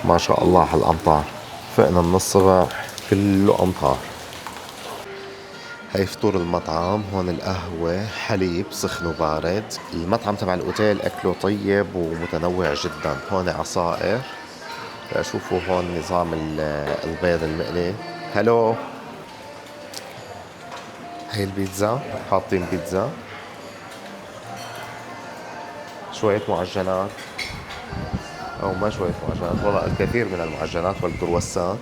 ما شاء الله على الأمطار. فقنا من الصبح كله أمطار. هي فطور المطعم. هون القهوة، حليب سخن وبارد. المطعم تبع الأوتيل أكله طيب ومتنوع جدا. هون عصائر. شوفوا هون نظام البيض المقلي. هلو. هي البيتزا، حاطين بيتزا، شوية معجنات أو ما شوية معجنات، والله الكثير من المعجنات والكرواسان.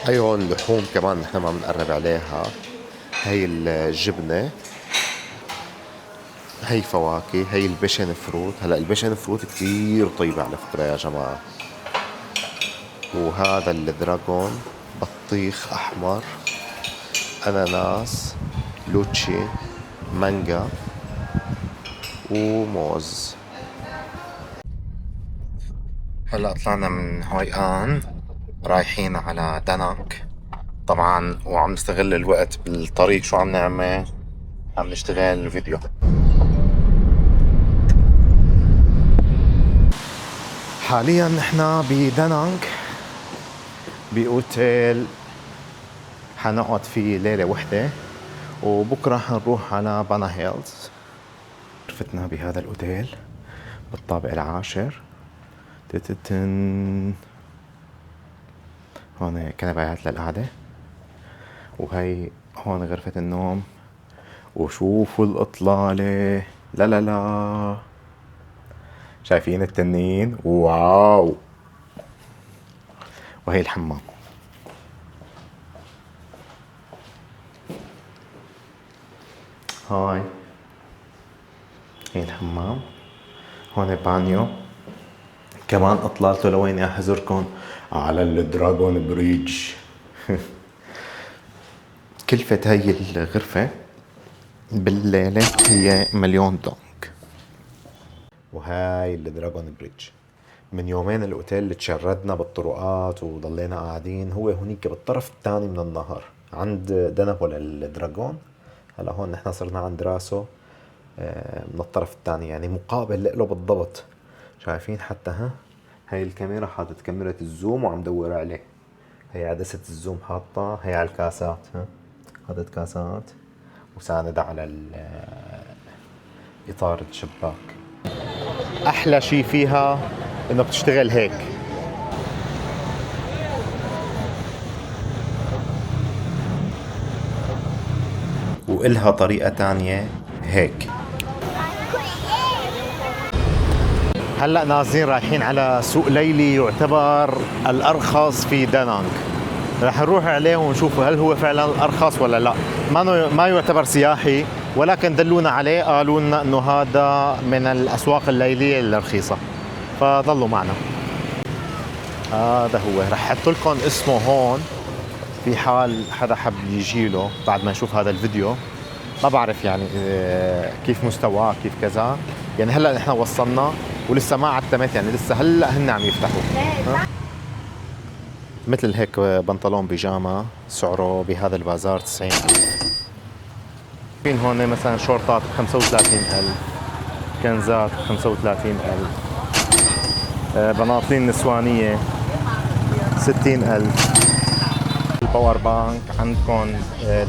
هي هون لحوم كمان نحن ما بنقرب عليها. هي الجبنة، هي فواكه، هي البشن فروت. هلا البشن فروت كثير طيبة على فكرة يا جماعة. وهذا الدراغون، بطيخ أحمر، أناناس، لوتشي، مانجا وموز. هلا طلعنا من هاي آن رايحين على دانانك طبعا، وعم نستغل الوقت بالطريق. شو عم نعمل؟ عم نشتغل فيديو. حاليا نحن بدانانك بأوتيل حنقعد فيه ليلة وحدة، وبكرة حنروح على بانا هيلز. غرفتنا بهذا الأوتيل بالطابق العاشر. تتتن. هون كنبايات للقعدة، وهي هون غرفة النوم. وشوفوا الإطلالة، لا لا لا، شايفين التنين؟ واو. وهي الحمام. هاي هي الحمام. هون بانيو. كمان اطلالته لوين احذركم؟ على الدراغون بريدج. كلفة هي الغرفة بالليلة هي $1,000,000. وهاي الدراغون بريدج. من يومين الاوتيل تشردنا بالطرقات وضلينا قاعدين. هو هونيك بالطرف الثاني من النهر عند دنبو للدراغون. هلا هون نحن صرنا عند راسه من الطرف الثاني، يعني مقابل له بالضبط. شايفين حتى هاي الكاميرا حاطت كاميرا الزوم وعم دور عليه. هي عدسة الزوم حاطة. هي على الكاسات. حاطت كاسات وساند على إطار الشباك. أحلى شي فيها إنه بتشتغل هيك. وإلها طريقة تانية هيك. هلأ نازلين رايحين على سوق ليلي يعتبر الأرخص في دانانك. رح نروح عليه ونشوف هل هو فعلا الأرخص ولا لا. ما يعتبر سياحي، ولكن دلونا عليه، قالوا لنا انه هذا من الأسواق الليلية الرخيصة، فضلوا معنا. هذا هو. رح احط لكم اسمه هون في حال حدا حب يجي له بعد ما يشوف هذا الفيديو. ما بعرف يعني كيف مستواه كيف كذا. يعني هلا نحن وصلنا ولسه ما عتمت، يعني لسه هلا هن عم يفتحوا. مثل هيك بنطلون بيجاما سعره بهذا البازار 90,000. فين هون مثلا شورتات 35,000، كنزات 35,000، بناطيل نسوانية 60,000. الباور بانك عندكم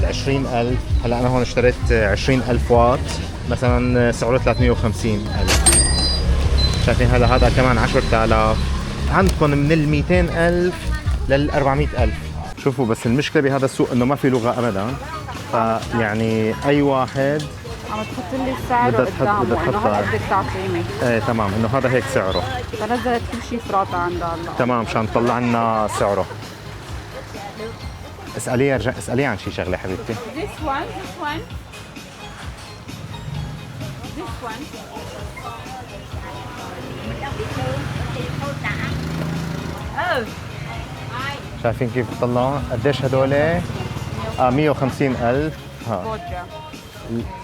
20,000. هلا أنا هون اشتريت 20,000 واط مثلا سعره 350,000. شايفين هذا كمان 10,000. عندكم من 200,000 لل400,000. شوفوا بس المشكلة بهذا السوق انه ما في لغة ابدا، فيعني اي واحد عم تحط لي السعر قدامه انه هذا بدك تعطيني. ايه تمام، انه هذا هيك سعره. فنزلت كل شيء فراتة عندها هلا. تمام، مشان تطلع لنا سعره. اسألي عن شي شغلة حبيبتي. This one. شايفين كيف بيطلعوا؟ قديش هدول؟ 150,000.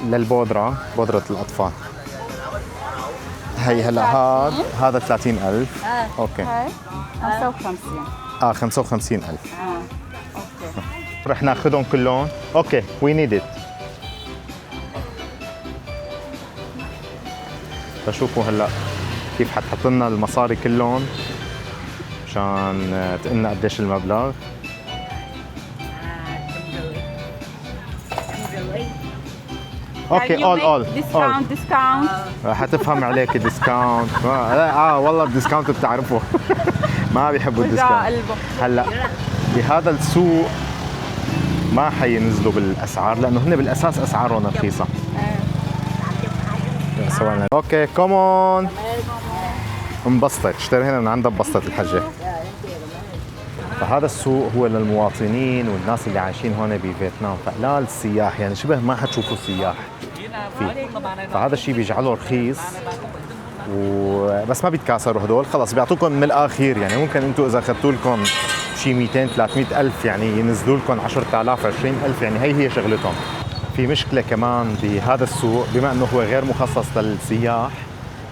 للبودرة، بودرة الأطفال. هي هلا هذا 30,000. اوكي. هاي 55. 55,000. اوكي. رح ناخذهم كلهم. اوكي وي نيد ات. فشوفوا هلا كيف حتحط لنا المصاري كلهم مشان تقلنا قديش المبلغ. اوكي اول ديسكاونت حتفهم عليك ديسكاونت. والله الديسكاونت بتعرفه. ما بيحبوا الديسكاونت. هلا بهذا السوق ما حينزلوا بالاسعار لانه هن بالاساس اسعارهم رخيصه. سوينا اوكي كومون. انبسطت، اشترينا من عندها انبسطت الحجه. فهذا السوق هو للمواطنين والناس اللي عايشين هون بفيتنام، فقلال السياح، يعني شبه ما حتشوفوا سياح فيه. فهذا الشيء بيجعله رخيص وبس ما بيتكاثروا هدول، خلص بيعطوكم من الاخير. يعني ممكن انتم اذا اخذتوا لكم شيء 200 300 الف يعني ينزلوا لكم 10,000 20,000، يعني هي شغلتهم. في مشكله كمان بهذا السوق بما انه هو غير مخصص للسياح،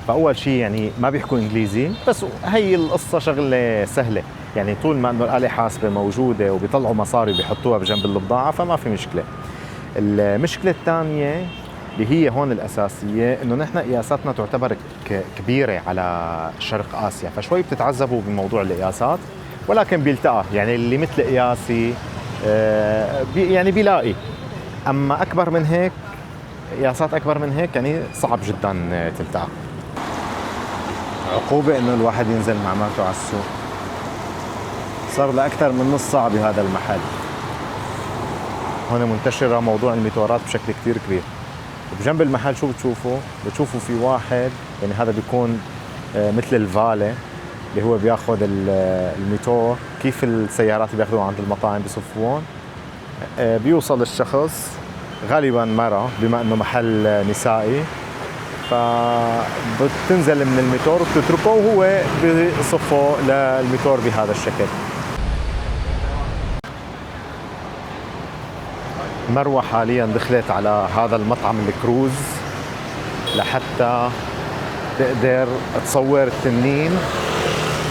فاول شيء يعني ما بيحكوا انجليزي، بس هي القصه شغله سهله، يعني طول ما انه الاله حاسبه موجوده وبيطلعوا مصاري بيحطوها بجنب البضاعه فما في مشكله. المشكله الثانيه اللي هي هون الاساسيه انه نحن قياساتنا تعتبر كبيره على شرق اسيا، فشوي بتتعذبوا بموضوع القياسات، ولكن بيلتقى يعني اللي مثل قياسي يعني بيلاقي. اما اكبر من هيك، قياسات اكبر من هيك يعني صعب جدا تلتقى. عقوبه انه الواحد ينزل مع مرته على السوق. صار له اكثر من نص ساعه بهذا المحل. هون منتشره موضوع الميتورات بشكل كثير كبير. بجنب المحل شو بتشوفوا؟ بتشوفوا في واحد، يعني هذا بيكون مثل الفالي اللي هو بياخذ الميتور، كيف السيارات اللي بياخذوها عند المطاعم بصفوهم. بيوصل الشخص غالبا مرة بما انه محل نسائي، فبتنزل من الميتور وبتتركه وهو بصفه للميتور بهذا الشكل. مروة حاليا دخلت على هذا المطعم الكروز لحتى تقدر تصور التنين،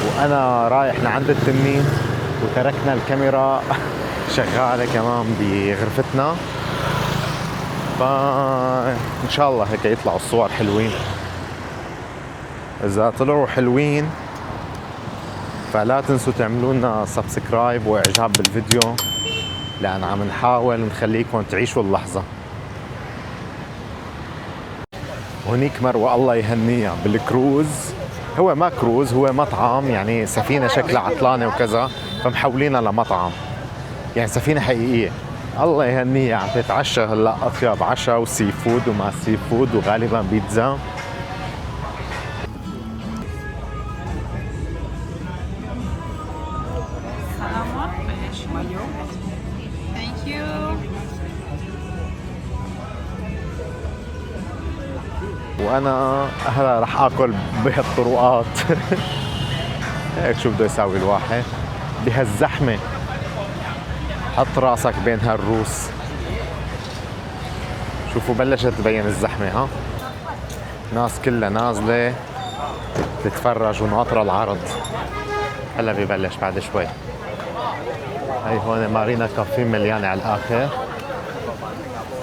وانا رايح لعند التنين وتركنا الكاميرا شغالة كمان بغرفتنا، فإن شاء الله هيك يطلعوا الصور حلوين. إذا طلعوا حلوين فلا تنسوا تعملوا لنا سبسكرايب وإعجاب بالفيديو، لأن عم نحاول نخليكم تعيشوا اللحظة. هونيك مروة الله يهنيها بالكروز، هو ما كروز، هو مطعم، يعني سفينة شكلها عطلانة وكذا، فمحولينها لمطعم، يعني سفينة حقيقية. الله يهنيها عم تتعشى هلا اطيب عشاء وسي فود ومع سي فود وغالبا بيتزا. وانا هلا رح اكل بهالطرقات. هيك شو بده يساوي الواحد بهالزحمه، حط راسك بين هالروس. شوفوا بلشت تبين الزحمه، ها ناس كلها نازله تتفرج وناطره العرض. هلا ببلش بعد شوي. هي هون مارينا كافيه مليانه على الاخر.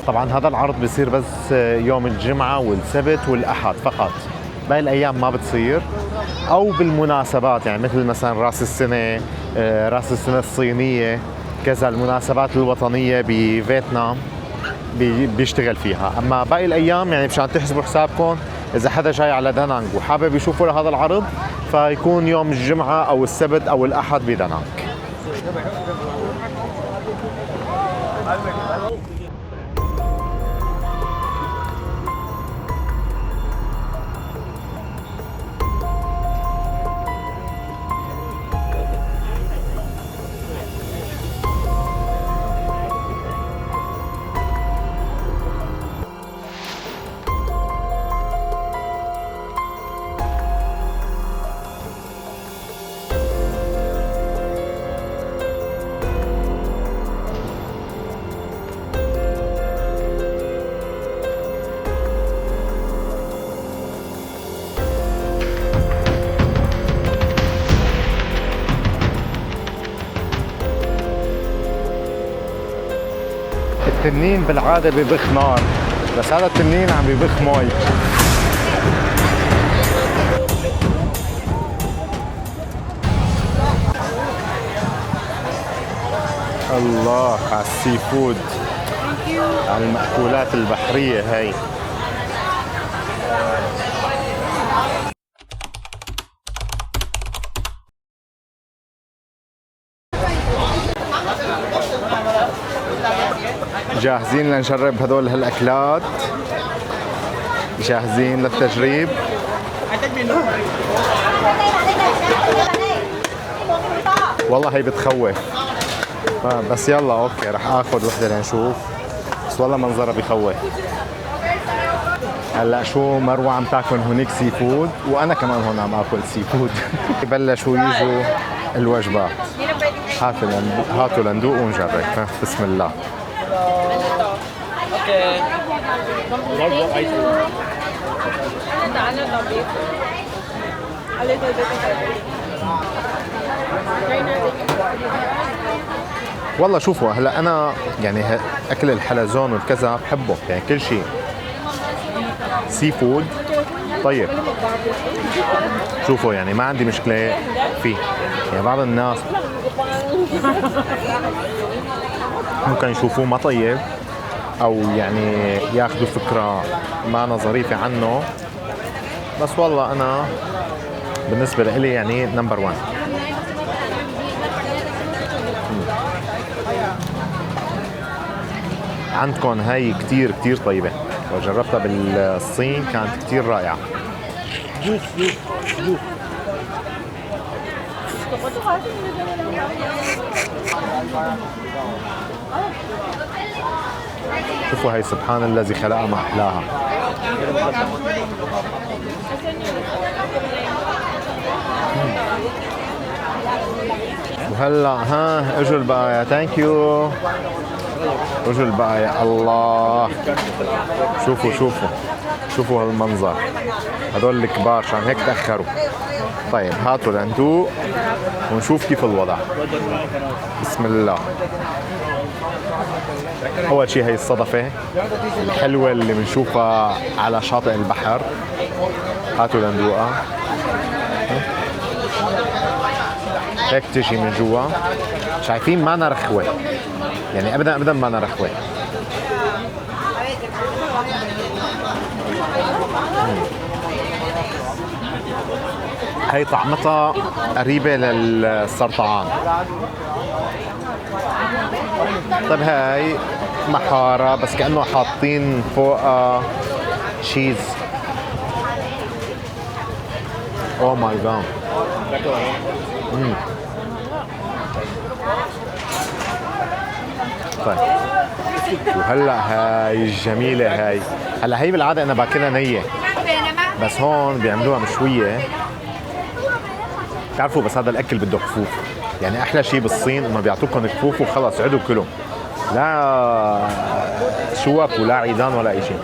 طبعا هذا العرض بيصير بس يوم الجمعه والسبت والاحد فقط، باقي الايام ما بتصير، او بالمناسبات يعني مثل مثلا راس السنه، راس السنه الصينيه، كذا المناسبات الوطنيه بفيتنام بيشتغل فيها. اما باقي الايام يعني مشان تحسبوا حسابكم، اذا حدا جاي على دانانج وحابب يشوفوا هذا العرض فيكون يوم الجمعه او السبت او الاحد بدانانج. التنين بالعادة ببخ نار، بس هذا التنين عم ببخ مي. الله على السي فود، على المأكولات البحرية هاي. جاهزين لنجرب هدول هالأكلات؟ جاهزين للتجريب؟ والله هي بتخوف. بس يلا اوكي رح اخذ وحده لنشوف، بس والله منظرها بخوف. هلا شو مروه عم تاكل هونيك سي فود، وانا كمان هون عم اكل سي فود. بلشوا يجوا الوجبات. هاتوا لندوق ونجرب. بسم الله. والله شوفوا هلا انا يعني اكل الحلزون والكذا بحبه، يعني كل شيء سي فود طيب. شوفوا يعني ما عندي مشكله فيه. يعني بعض الناس ممكن يشوفوه ما طيب، او يعني ياخذوا فكره ما ظريفه عنه، بس والله انا بالنسبه لي يعني نمبر 1. عندكم هاي كتير كتير طيبة، لو جربتها بالصين كانت كتير رائعة. شوفوا هاي سبحان الذي خلقها ما أحلاها. وهلا ها اجوا البقايا. ثانك يو. اجوا البقايا. الله شوفوا هالمنظر، هدول الكبار عشان هيك تأخروا. طيب هاتوا لندوق ونشوف كيف الوضع. بسم الله. اول شيء هي الصدفة الحلوة اللي بنشوفها على شاطئ البحر. هاتوا لندوقها. هيك تجي من جوا. شايفين مانا رخوة، يعني ابدا مانا رخوة. هي طعمتها قريبة للسرطعان. طيب هاي محارة بس كأنه حاطين فوقها تشيز. اوه ماي جاد. طيب وهلا هاي الجميلة هاي. هلا هي بالعادة أنا باكلها نية، بس هون بيعملوها مشوية. بتعرفوا بس هذا الأكل بده كفوف، يعني أحلى شيء بالصين إنه بيعطوكم كفوف وخلص عدوا كلوا، لا شوك ولا عيدان ولا أي شيء.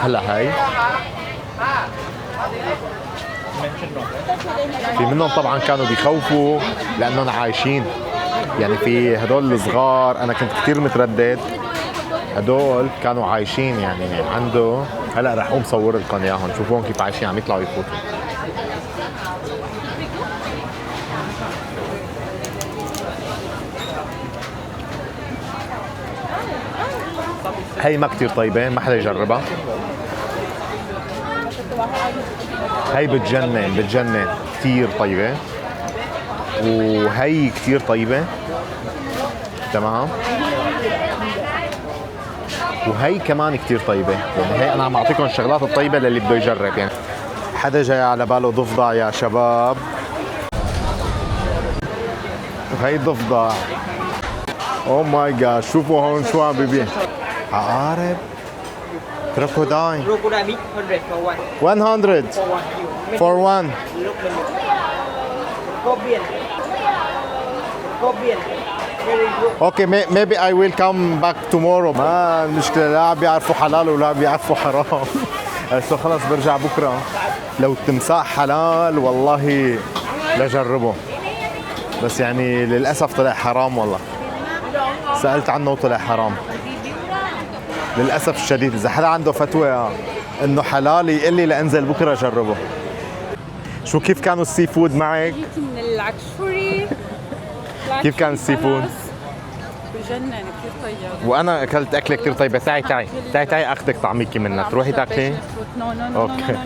هلا هاي في منهم طبعا كانوا بيخوفوا لانهم عايشين، يعني في هدول الصغار انا كنت كثير متردد، هدول كانوا عايشين يعني عنده. هلا رح اقوم صور لكم اياهم، شوفوهم كيف عايشين عم يطلعوا يفوتوا. هي ما كتير طيبة، ما حدا يجربها. هي بتجنن كتير طيبة، وهي كتير طيبة تمام، وهي كمان كتير طيبة. يعني هي أنا عم أعطيكم الشغلات الطيبة للي بده يجرب. يعني حدا جاي على باله ضفدع يا شباب، وهي ضفدع. أوه ماي جاد، شوفوا هون شو عم ببيع. عقارب كروكودايل 100 for one. Okay, maybe I will come back tomorrow. ما المشكلة لا بيعرفوا حلال ولا بيعرفوا حرام. سو خلص برجع بكرة. لو التمساح حلال والله لجربه، بس يعني للأسف طلع حرام. والله سألت عنه وطلع حرام. للاسف الشديد اذا حدا عنده فتوى انه حلال يقول لي لانزل بكره اجربه. شو كيف كانوا السي فود معك؟ جيت من العكشوري. كيف كان السي فود؟ بجنن كثير طيب. وانا اكلت اكله كثير طيبه. تعي اخذك طعميكي منها تروحي تاكلي. اوكي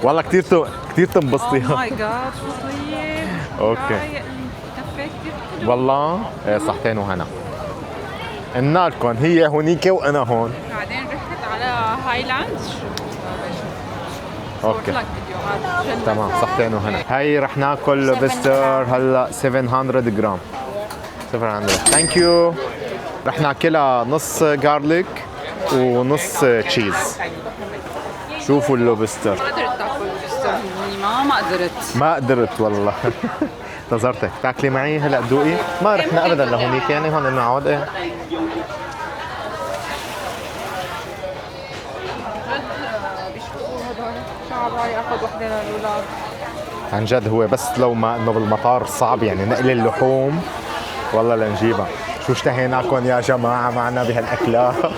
والله كثير تنبسطي. اوه ماي جاد شو طيب. اوكي كافيه كثير حلو. والله صحتين وهنا. قلنا لكم هي هونيك وانا هون. بعدين رحت على هايلاند. اوكي لك فيديوهات جنن. تمام صحتين وهنا. هاي رح ناكل لوبستر هلا 700 جرام. 700 ثانك يو. رح ناكلها نص جارليك ونص تشيز. شوفوا اللوبستر. ما قدرت تاكل لوبستر هوني ما قدرت والله. انتظرتك تاكلي معي هلا دوقي. ما رحنا ابدا لهونيك يعني هون بنقعد. ايه شعب راي اخذ وحده للاولاد. عن جد هو بس لو ما انه بالمطار صعب يعني نقل اللحوم والله لنجيبها. شو اشتهيناكم يا جماعه معنا بهالاكله.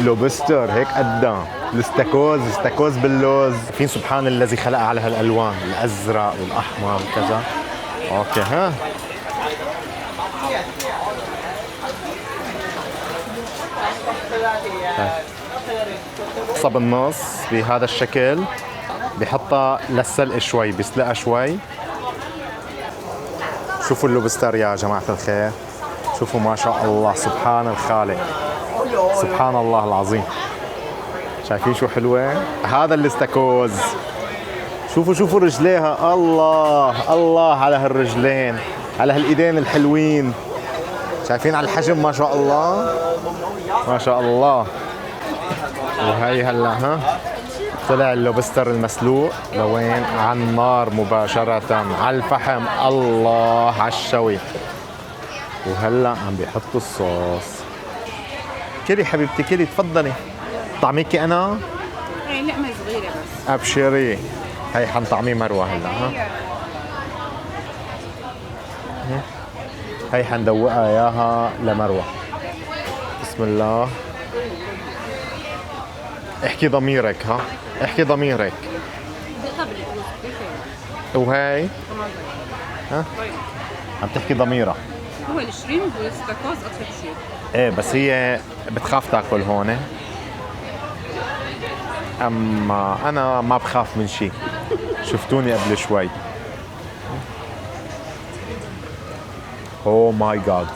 لوبستر هيك قدام الاستاكوز باللوز. فين سبحان الذي خلق على هالالوان الازرق والاحمر وكذا. اوكي ها صب النص بهذا الشكل بحطها للسلق شوي بيسلقها شوي. شوفوا اللوبستر يا جماعة الخير. شوفوا ما شاء الله سبحان الخالق سبحان الله العظيم. شايفين شو حلوة هذا الاستاكوز. شوفوا رجليها. الله على هالرجلين على هالايدين الحلوين. شايفين على الحجم ما شاء الله ما شاء الله. وهي هلا ها طلع اللوبستر المسلوق لوين على النار مباشرة على الفحم. الله على الشوي. وهلا عم بيحطوا الصوص. كلي حبيبتي كلي تفضلي. طعميكي انا؟ هي لقمه صغيره بس. ابشري. هي حنطعميه مروه هلا ها. هي حندوقها اياها لمروه. بسم الله. احكي ضميرك ها احكي ضميرك. وهي ها عم تحكي ضميرها. هو الشريمب والاستاكوز اطيب شيء. ايه بس هي بتخاف تاكل هون. اما انا ما بخاف من شيء. شفتوني قبل شوي. اوه ماي جاد.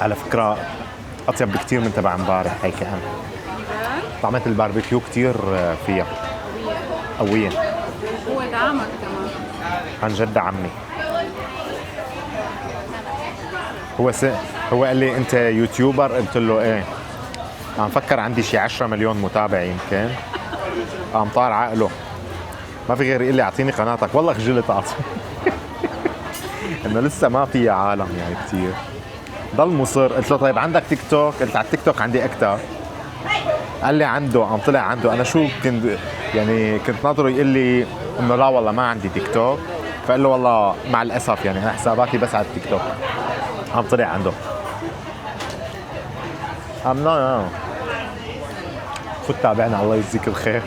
على فكرة اطيب بكثير من تبع امبارح. هي كمان طعمة الباربيكيو كثير فيها قوية. هو دعمك كمان. عن جد عمي. هو قال لي انت يوتيوبر؟ قلت له ايه. عم فكر عندي شي 10 مليون متابع يمكن. قام طار عقله. ما في غير يقول لي اعطيني قناتك. والله خجلت اعطي. انه لسه ما في عالم يعني كثير. ضل مصر. قلت له طيب عندك تيك توك؟ قلت على التيك توك عندي اكثر. قال لي عنده. قام طلع عنده. انا شو كنت ناطره يقول لي انه لا والله ما عندي تيك توك. فقال له والله مع الاسف يعني انا حساباتي بس على التيك توك. قام طلع عنده. قام لا فوت تابعنا الله يجزيك الخير.